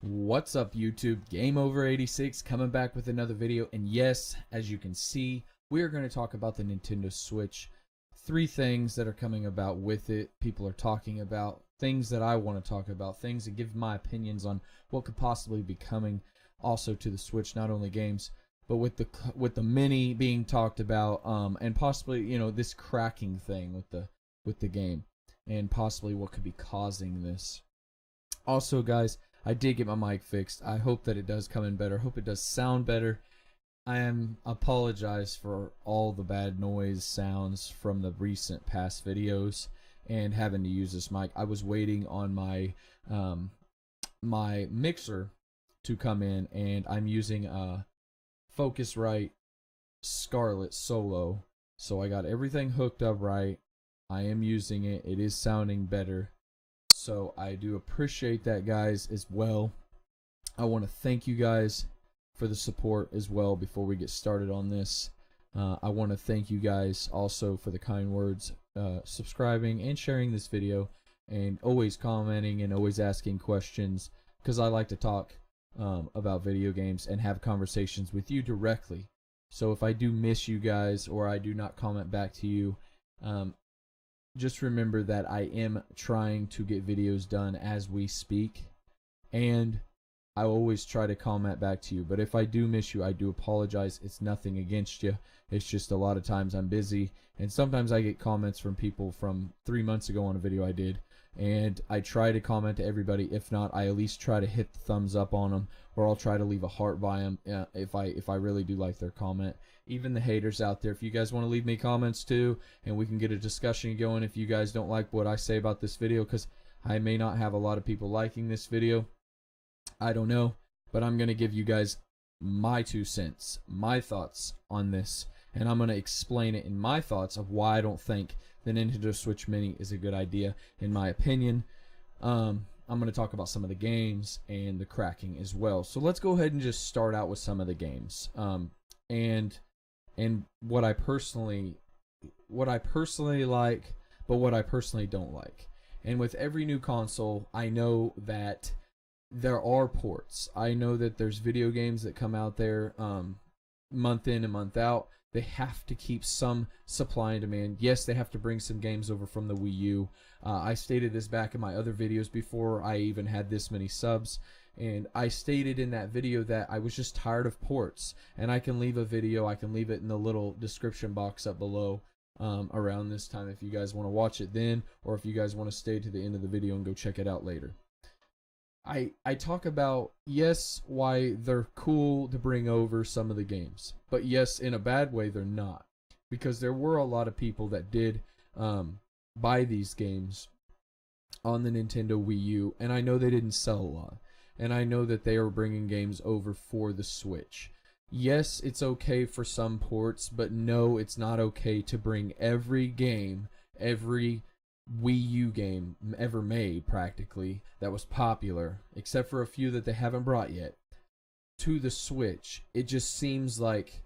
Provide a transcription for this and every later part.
What's up, YouTube? Gameover86 coming back with another video, and yes, as you can see, we are going to talk about the Nintendo Switch. Three things that are coming about with it, people are talking about, things that I want to talk about, things that give my opinions on what could possibly be coming also to the Switch, not only games, but with the mini being talked about, and possibly, you know, this cracking thing with the game, and possibly what could be causing this. Also, guys, I did get my mic fixed. I hope that it does come in better. I hope it does sound better. Apologize for all the bad noise sounds from the recent past videos and having to use this mic. I was waiting on my my mixer to come in, and I'm using a Focusrite Scarlett Solo. So I got everything hooked up right. I am using it. It is sounding better. So I do appreciate that, guys, as well. I want to thank you guys for the support as well before we get started on this. I want to thank you guys also for the kind words, subscribing and sharing this video, and always commenting and always asking questions, because I like to talk about video games and have conversations with you directly. So if I do miss you guys or I do not comment back to you, just remember that I am trying to get videos done as we speak, and I always try to comment back to you. But if I do miss you, I do apologize. It's nothing against you. It's just a lot of times I'm busy, and sometimes I get comments from people from 3 months ago on a video I did, and I try to comment to everybody. If not, I at least try to hit the thumbs up on them, or I'll try to leave a heart by them if I really do like their comment. Even the haters out there, if you guys want to leave me comments too, and we can get a discussion going if you guys don't like what I say about this video, because I may not have a lot of people liking this video. I don't know, but I'm going to give you guys my 2 cents, my thoughts on this, and I'm going to explain it in my thoughts of why I don't think the Nintendo Switch Mini is a good idea, in my opinion. I'm going to talk about some of the games and the cracking as well. So let's go ahead and just start out with some of the games. And what I personally like, but what I personally don't like. And with every new console, I know that there are ports. I know that there's video games that come out there month in and month out. They have to keep some supply and demand. Yes, they have to bring some games over from the Wii U. I stated this back in my other videos before I even had this many subs. And I stated in that video that I was just tired of ports. And I can leave a video. I can leave it in the little description box up below around this time if you guys want to watch it then, or if you guys want to stay to the end of the video and go check it out later. I talk about, yes, why they're cool to bring over some of the games, but yes, in a bad way they're not, because there were a lot of people that did buy these games on the Nintendo Wii U, and I know they didn't sell a lot, and I know that they are bringing games over for the Switch. Yes, it's okay for some ports, but no, it's not okay to bring every game, every Wii U game ever made practically that was popular, except for a few that they haven't brought yet, to the Switch. It just seems like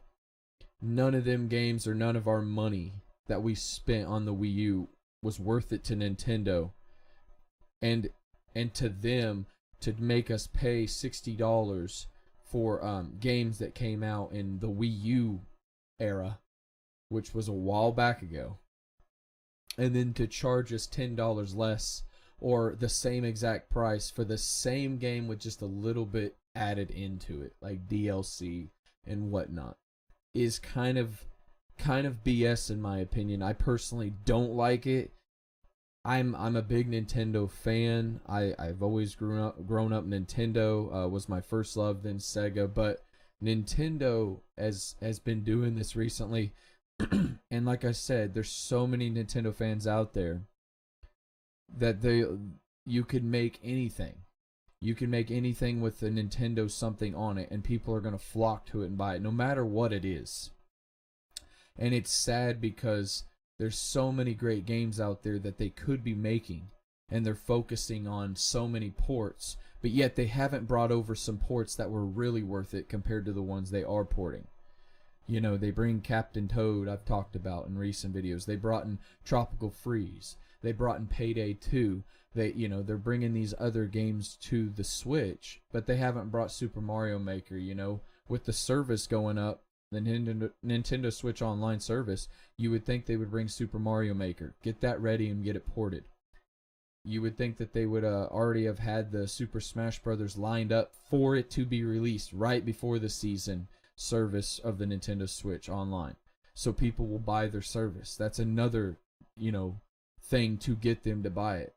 none of them games or none of our money that we spent on the Wii U was worth it to Nintendo, and to them to make us pay $60 for games that came out in the Wii U era, which was a while back ago, and then to charge us $10 less or the same exact price for the same game with just a little bit added into it, like DLC and whatnot, is kind of BS in my opinion. I personally don't like it. I'm a big Nintendo fan. I've always grown up Nintendo was my first love, then Sega, but Nintendo has been doing this recently. And like I said, there's so many Nintendo fans out there that you could make anything. You can make anything with the Nintendo something on it, and people are going to flock to it and buy it, no matter what it is. And it's sad because there's so many great games out there that they could be making, and they're focusing on so many ports, but yet they haven't brought over some ports that were really worth it compared to the ones they are porting. You know, they bring Captain Toad, I've talked about in recent videos. They brought in Tropical Freeze. They brought in Payday 2. They're bringing these other games to the Switch, but they haven't brought Super Mario Maker. With the service going up, the Nintendo Switch Online service, you would think they would bring Super Mario Maker. Get that ready and get it ported. You would think that they would already have had the Super Smash Brothers lined up for it to be released right before the season service of the Nintendo Switch Online. So people will buy their service. That's another, thing to get them to buy it.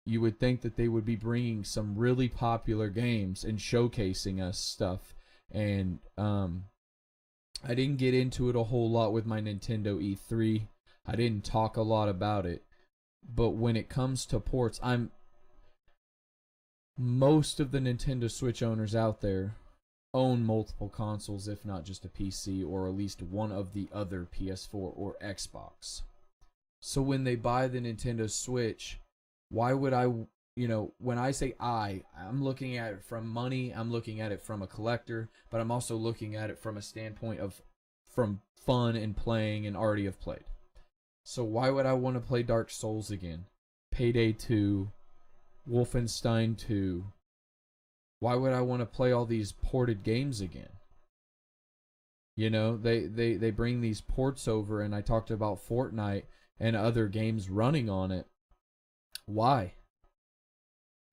You would think that they would be bringing some really popular games and showcasing us stuff. And I didn't get into it a whole lot with my Nintendo E3. I didn't talk a lot about it. But when it comes to ports, most of the Nintendo Switch owners out there own multiple consoles, if not just a PC, or at least one of the other PS4 or Xbox. So when they buy the Nintendo Switch, why would I, when I say I'm looking at it from money, I'm looking at it from a collector, but I'm also looking at it from a standpoint from fun and playing and already have played. So why would I want to play Dark Souls again? Payday 2, Wolfenstein 2. Why would I want to play all these ported games again? They bring these ports over, and I talked about Fortnite and other games running on it. Why?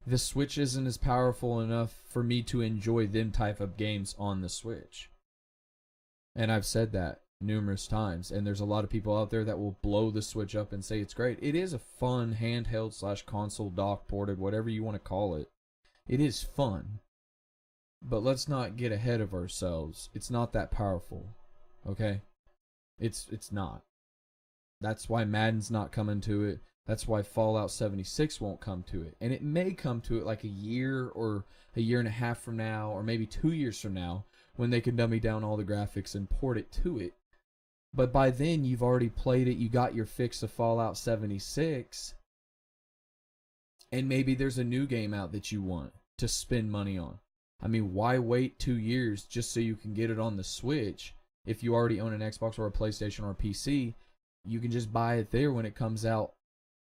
The Switch isn't as powerful enough for me to enjoy them type of games on the Switch. And I've said that numerous times, and there's a lot of people out there that will blow the Switch up and say it's great. It is a fun handheld / console dock ported, whatever you want to call it. It is fun. But let's not get ahead of ourselves. It's not that powerful. Okay? It's not. That's why Madden's not coming to it. That's why Fallout 76 won't come to it. And it may come to it like a year or a year and a half from now, or maybe 2 years from now, when they can dummy down all the graphics and port it to it. But by then, you've already played it. You got your fix of Fallout 76. And maybe there's a new game out that you want to spend money on. I mean, why wait 2 years just so you can get it on the Switch? If you already own an Xbox or a PlayStation or a PC, you can just buy it there when it comes out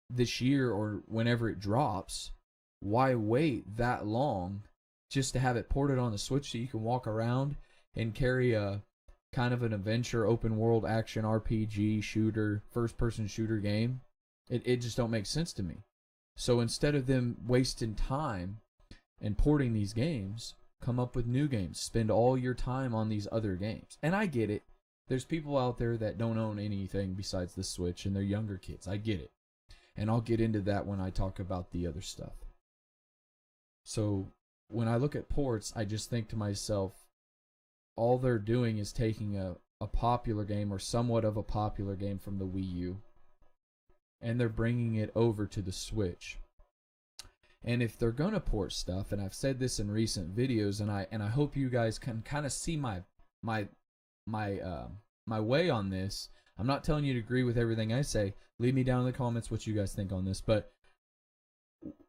this year or whenever it drops. Why wait that long just to have it ported on the Switch so you can walk around and carry a kind of an adventure, open world action RPG shooter, first person shooter game? It just don't make sense to me. So instead of them wasting time and porting these games, come up with new games. Spend all your time on these other games. And I get it. There's people out there that don't own anything besides the Switch, and they're younger kids. I get it. And I'll get into that when I talk about the other stuff. So when I look at ports, I just think to myself, all they're doing is taking a popular game or somewhat of a popular game from the Wii U, and they're bringing it over to the Switch. And if they're gonna port stuff, and I've said this in recent videos, and I hope you guys can kind of see my way on this. I'm not telling you to agree with everything I say. Leave me down in the comments what you guys think on this. But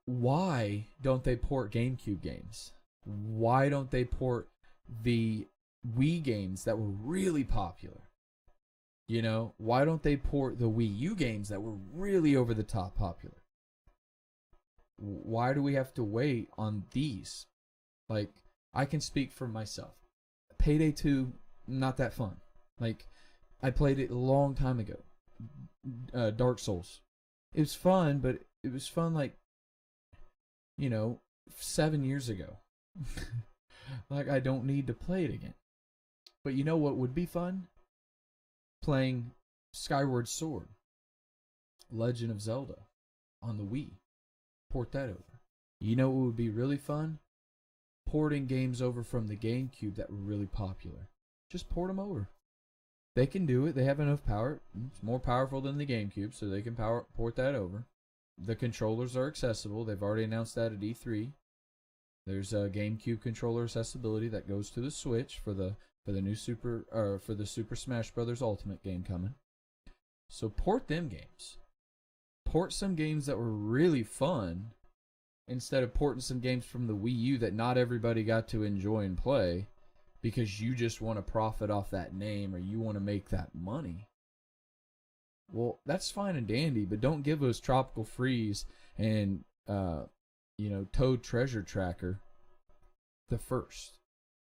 why don't they port GameCube games? Why don't they port the Wii games that were really popular? Why don't they port the Wii U games that were really over the top popular? Why do we have to wait on these? Like, I can speak for myself. Payday 2, not that fun. Like, I played it a long time ago. Dark Souls. It was fun, but it was fun 7 years ago. Like, I don't need to play it again. But you know what would be fun? Playing Skyward Sword, Legend of Zelda on the Wii. Port that over. You know what would be really fun? Porting games over from the GameCube that were really popular. Just port them over. They can do it. They have enough power. It's more powerful than the GameCube, so they can port that over. The controllers are accessible. They've already announced that at E3. There's a GameCube controller accessibility that goes to the Switch for the new Super Smash Brothers Ultimate game coming. So port them games. Port some games that were really fun instead of porting some games from the Wii U that not everybody got to enjoy and play because you just want to profit off that name or you want to make that money. Well, that's fine and dandy, but don't give us Tropical Freeze and Toad Treasure Tracker the first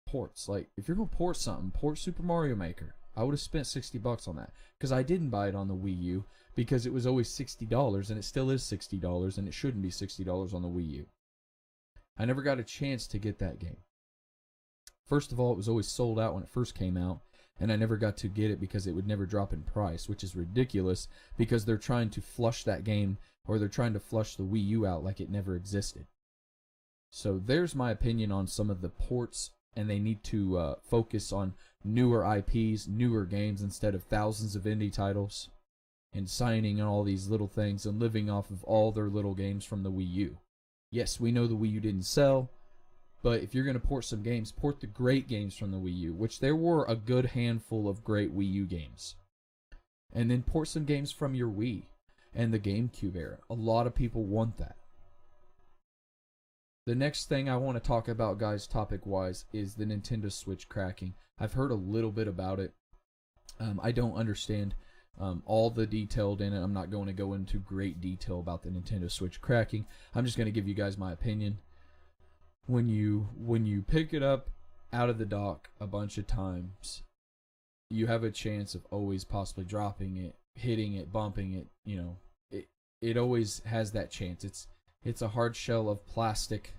ports. Like, if you're gonna port something, port Super Mario Maker. I would have spent $60 on that, because I didn't buy it on the Wii U because it was always $60, and it still is $60, and it shouldn't be $60 on the Wii U. I never got a chance to get that game. First of all, it was always sold out when it first came out, and I never got to get it because it would never drop in price, which is ridiculous because they're trying to flush that game, or they're trying to flush the Wii U out like it never existed. So there's my opinion on some of the ports, and they need to focus on newer IPs, newer games, instead of thousands of indie titles and signing all these little things and living off of all their little games from the Wii U. Yes, we know the Wii U didn't sell, but if you're going to port some games, port the great games from the Wii U, which there were a good handful of great Wii U games. And then port some games from your Wii and the GameCube era. A lot of people want that. The next thing I want to talk about, guys, topic-wise, is the Nintendo Switch cracking. I've heard a little bit about it. I don't understand all the detailed in it. I'm not going to go into great detail about the Nintendo Switch cracking. I'm just going to give you guys my opinion. When you pick it up out of the dock a bunch of times, you have a chance of always possibly dropping it, hitting it, bumping it. You know, it always has that chance. It's a hard shell of plastic.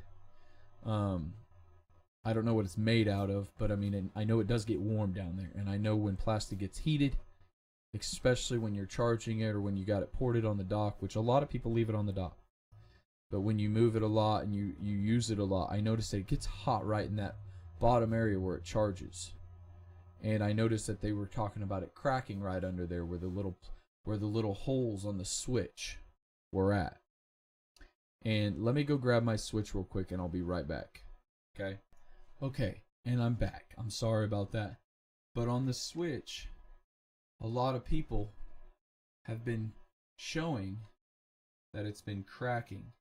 I don't know what it's made out of, but I mean, I know it does get warm down there, and I know when plastic gets heated, especially when you're charging it or when you got it ported on the dock, which a lot of people leave it on the dock. But when you move it a lot and you use it a lot, I noticed that it gets hot right in that bottom area where it charges. And I noticed that they were talking about it cracking right under there where the little holes on the switch were at. And let me go grab my Switch real quick and I'll be right back. Okay, and I'm back. I'm sorry about that. But on the Switch, a lot of people have been showing that it's been cracking.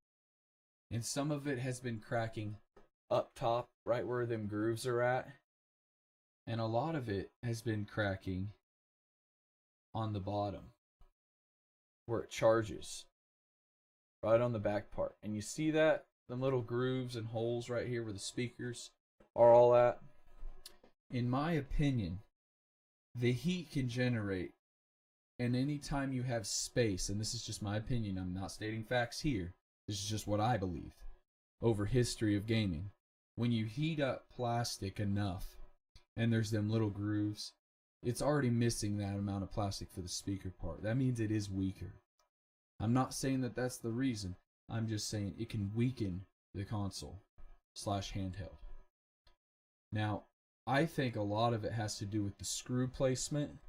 And some of it has been cracking up top, right where them grooves are at. And a lot of it has been cracking on the bottom, where it charges. Right on the back part. And you see that? Them little grooves and holes right here where the speakers are all at. In my opinion, the heat can generate, and anytime you have space, and this is just my opinion, I'm not stating facts here, this is just what I believe, over history of gaming. When you heat up plastic enough, and there's them little grooves, it's already missing that amount of plastic for the speaker part. That means it is weaker. I'm not saying that that's the reason. I'm just saying it can weaken the console / handheld. Now, I think a lot of it has to do with the screw placement.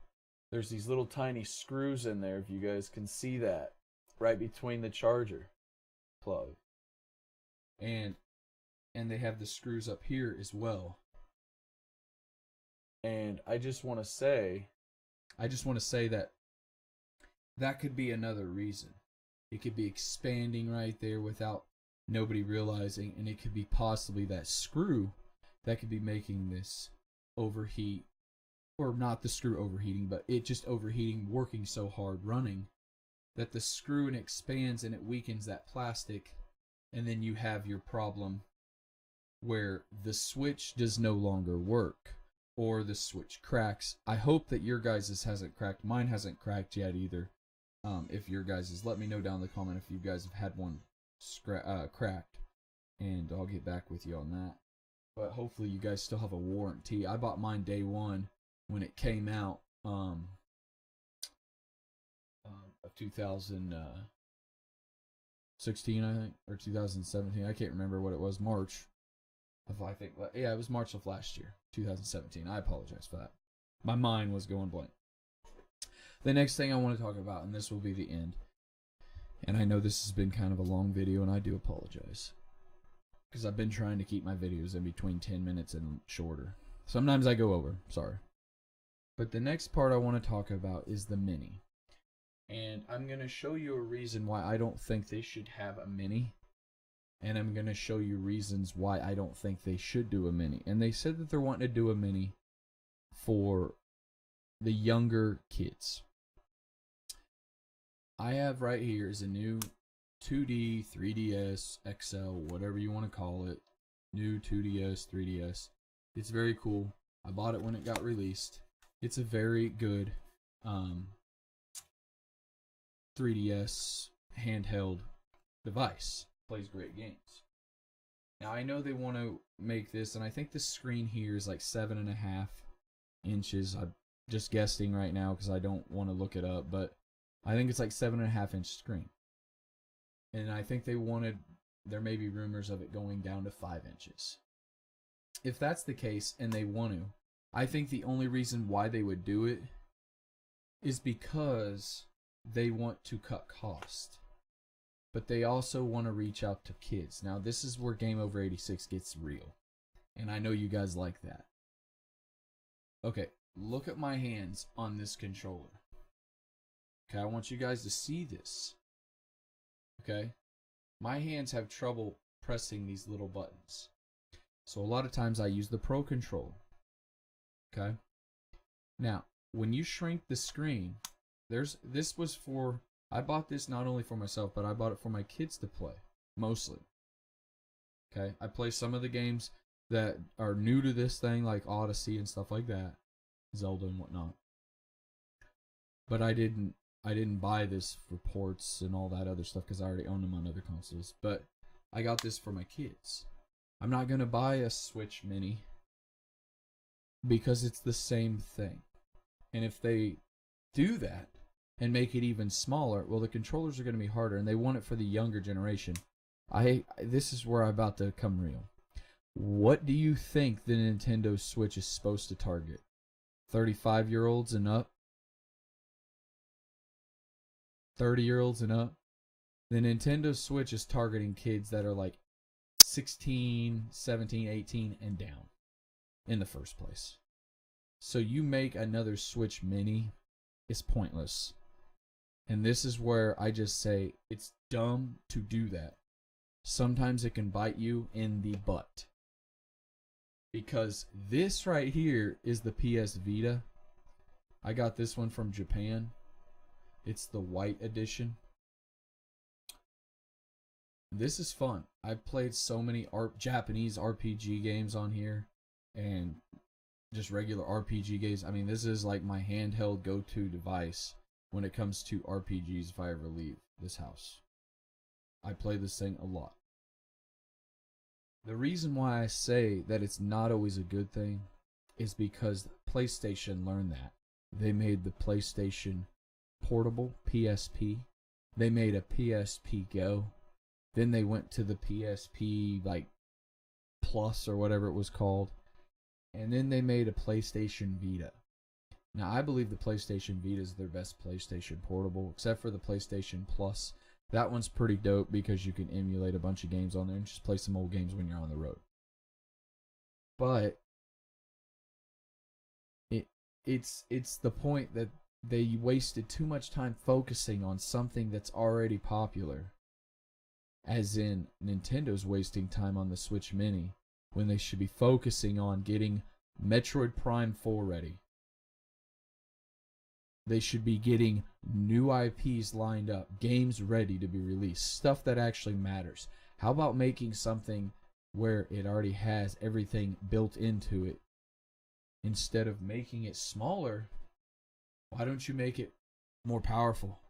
There's these little tiny screws in there, if you guys can see that, right between the charger plug. And they have the screws up here as well. And I just want to say that could be another reason. It could be expanding right there without nobody realizing, and it could be possibly that screw that could be making this overheat, or not the screw overheating, but it just overheating, working so hard running that the screw and expands and it weakens that plastic, and then you have your problem where the switch does no longer work or the switch cracks. I hope that your guys's hasn't cracked. Mine hasn't cracked yet either. If your guys's, let me know down in the comment if you guys have had one cracked, and I'll get back with you on that. But hopefully you guys still have a warranty. I bought mine day one when it came out of 2016, I think, or 2017. I can't remember what it was. March of, I think, yeah, it was March of last year, 2017. I apologize for that. My mind was going blank. The next thing I want to talk about, and this will be the end, and I know this has been kind of a long video, and I do apologize, because I've been trying to keep my videos in between 10 minutes and shorter. Sometimes I go over, sorry. But the next part I want to talk about is the Mini. And I'm going to show you a reason why I don't think they should have a Mini. And I'm going to show you reasons why I don't think they should do a Mini. And they said that they're wanting to do a Mini for the younger kids. I have right here is a new 2D, 3DS, XL, whatever you want to call it. New 2DS, 3DS. It's very cool. I bought it when it got released. It's a very good 3DS handheld device. Plays great games. Now I know they want to make this, and I think the screen here is like 7.5 inches. I'm just guessing right now because I don't want to look it up, but I think it's like 7.5-inch screen. And I think there may be rumors of it going down to 5 inches. If that's the case, and they want to, I think the only reason why they would do it is because they want to cut cost. But they also want to reach out to kids. Now, this is where Gameover86 gets real. And I know you guys like that. Okay, look at my hands on this controller. Okay, I want you guys to see this. Okay? My hands have trouble pressing these little buttons. So a lot of times I use the Pro Controller. Okay? Now, when you shrink the screen, this was for... I bought this not only for myself, but I bought it for my kids to play, mostly. Okay, I play some of the games that are new to this thing, like Odyssey and stuff like that, Zelda and whatnot. But I didn't buy this for ports and all that other stuff because I already own them on other consoles. But I got this for my kids. I'm not gonna buy a Switch Mini because it's the same thing. And if they do that and make it even smaller, well, the controllers are going to be harder, and they want it for the younger generation. This is where I'm about to come real. What do you think the Nintendo Switch is supposed to target? 35-year-olds and up? 30-year-olds and up? The Nintendo Switch is targeting kids that are like 16, 17, 18, and down in the first place. So you make another Switch Mini, it's pointless. And this is where I just say it's dumb to do that. Sometimes it can bite you in the butt. Because this right here is the PS Vita. I got this one from Japan. It's the white edition. This is fun. I've played so many Japanese RPG games on here. And just regular RPG games. I mean, this is like my handheld go-to device when it comes to RPGs if I ever leave this house. I play this thing a lot. The reason why I say that it's not always a good thing is because PlayStation learned that. They made the PlayStation Portable, PSP. They made a PSP Go. Then they went to the PSP like Plus or whatever it was called. And then they made a PlayStation Vita. Now, I believe the PlayStation Vita is their best PlayStation Portable, except for the PlayStation Plus. That one's pretty dope because you can emulate a bunch of games on there and just play some old games when you're on the road. But it's the point that they wasted too much time focusing on something that's already popular. As in, Nintendo's wasting time on the Switch Mini when they should be focusing on getting Metroid Prime 4 ready. They should be getting new IPs lined up, games ready to be released, stuff that actually matters. How about making something where it already has everything built into it? Instead of making it smaller, why don't you make it more powerful?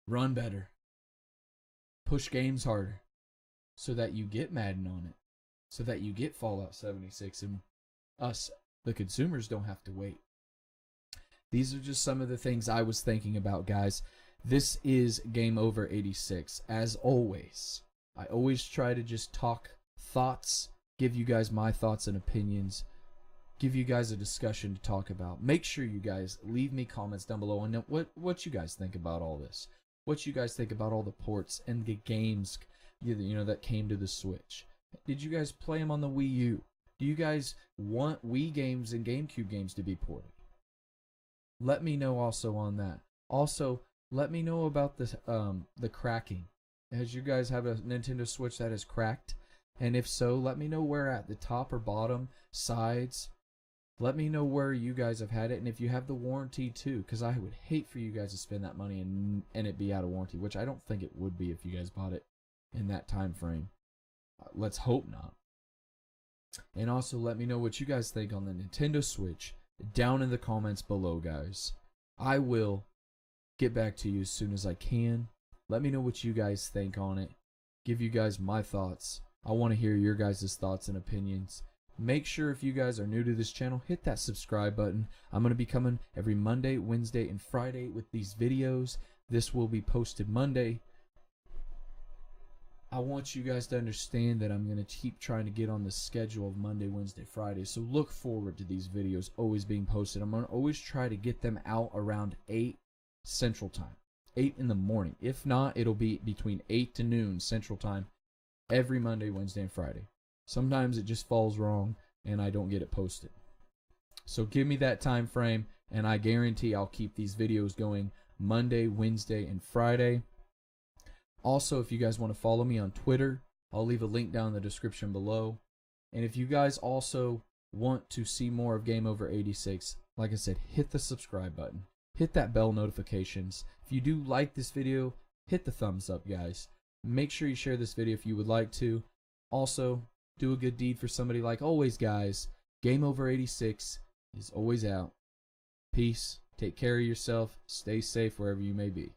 Run better. Push games harder. So that you get Madden on it. So that you get Fallout 76 and us, the consumers, don't have to wait. These are just some of the things I was thinking about, guys. This is Gameover86. As always, I always try to just talk thoughts, give you guys my thoughts and opinions, give you guys a discussion to talk about. Make sure you guys leave me comments down below on what you guys think about all this. What you guys think about all the ports and the games, you know, that came to the Switch. Did you guys play them on the Wii U? Do you guys want Wii games and GameCube games to be ported? Let me know also on that. Also, let me know about the cracking. As you guys have a Nintendo Switch that is cracked, and if so, let me know where at the top or bottom, sides, Let me know where you guys have had it, and if you have the warranty too, because I would hate for you guys to spend that money and it be out of warranty, which I don't think it would be if you guys bought it in that time frame. Let's hope not. And also let me know what you guys think on the Nintendo Switch down in the comments below, guys. I will get back to you as soon as I can. Let me know what you guys think on it. Give you guys my thoughts. I want to hear your guys' thoughts and opinions. Make sure if you guys are new to this channel, hit that subscribe button. I'm going to be coming every Monday, Wednesday, and Friday with these videos. This will be posted Monday. I want you guys to understand that I'm going to keep trying to get on the schedule of Monday, Wednesday, Friday. So look forward to these videos always being posted. I'm going to always try to get them out around 8 Central Time. 8 in the morning. If not, it'll be between 8 to noon Central Time every Monday, Wednesday, and Friday. Sometimes it just falls wrong and I don't get it posted. So give me that time frame and I guarantee I'll keep these videos going Monday, Wednesday, and Friday. Also, if you guys want to follow me on Twitter, I'll leave a link down in the description below. And if you guys also want to see more of Gameover86, like I said, hit the subscribe button. Hit that bell notifications. If you do like this video, hit the thumbs up, guys. Make sure you share this video if you would like to. Also, do a good deed for somebody. Like always, guys, Gameover86 is always out. Peace. Take care of yourself. Stay safe wherever you may be.